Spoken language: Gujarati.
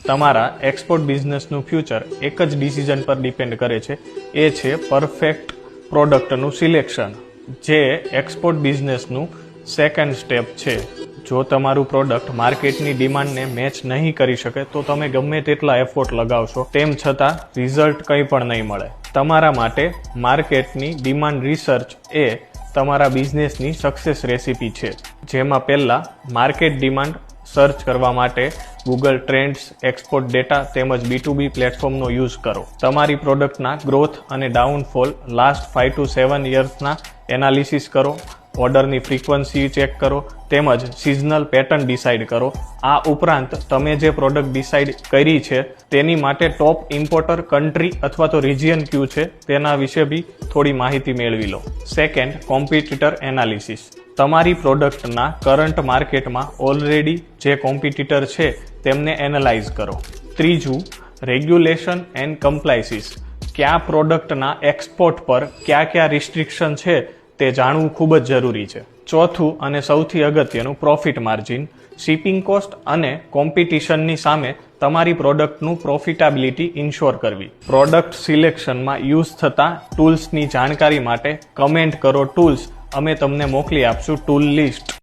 તમારા એક્સપોર્ટ બિઝનેસનું ફ્યુચર એક જ ડિસિઝન પર ડિપેન્ડ કરે છે, એ છે પરફેક્ટ પ્રોડક્ટનું સિલેક્શન, જે એક્સપોર્ટ બિઝનેસનું સેકન્ડ સ્ટેપ છે. જો તમારું પ્રોડક્ટ માર્કેટની ડિમાન્ડને મેચ નહીં કરી શકે તો તમે ગમે તેટલા એફોર્ટ લગાવશો તેમ છતાં રિઝલ્ટ કંઈ પણ નહીં મળે. તમારા માટે માર્કેટની ડિમાન્ડ રિસર્ચ એ તમારા બિઝનેસની સક્સેસ રેસીપી છે, જેમાં પહેલા માર્કેટ ડિમાન્ડ સર્ચ કરવા માટે ગૂગલ ટ્રેન્ડ્સ, એક્સપોર્ટ ડેટા તેમજ B2B પ્લેટફોર્મનો યુઝ કરો. તમારી પ્રોડક્ટના ગ્રોથ અને ડાઉનફોલ લાસ્ટ 5 to 7 યર્સના એનાલિસિસ કરો. ઓર્ડરની ફ્રીક્વન્સી ચેક કરો તેમજ સિઝનલ પેટર્ન ડિસાઇડ કરો. આ ઉપરાંત તમે જે પ્રોડક્ટ ડિસાઇડ કરી છે તેની માટે ટોપ ઇમ્પોર્ટર કન્ટ્રી અથવા તો રિજિયન કયું છે તેના વિશે બી થોડી માહિતી મેળવી લો. Second, competitor analysis. તમારી પ્રોડક્ટના કરંટ માર્કેટમાં ઓલરેડી જે કોમ્પિટિટર છે તેમને એનાલાઇઝ કરો. ત્રીજું, રેગ્યુલેશન એન્ડ કમ્પ્લાયન્સીસ. કયા પ્રોડક્ટના એક્સપોર્ટ પર કયા રિસ્ટ્રિક્શન છે તે જાણવું ખૂબ જ જરૂરી છે. ચોથું અને સૌથી અગત્યનું, પ્રોફિટ માર્જિન. શિપિંગ કોસ્ટ અને કોમ્પિટિશનની સામે તમારી પ્રોડક્ટનું પ્રોફિટેબિલિટી ઇન્શ્યોર કરવી. પ્રોડક્ટ સિલેક્શનમાં યુઝ થતા ટૂલ્સની જાણકારી માટે કમેન્ટ કરો ટૂલ્સ, અમે તમને મોકલી આપશું ટૂલ લિસ્ટ.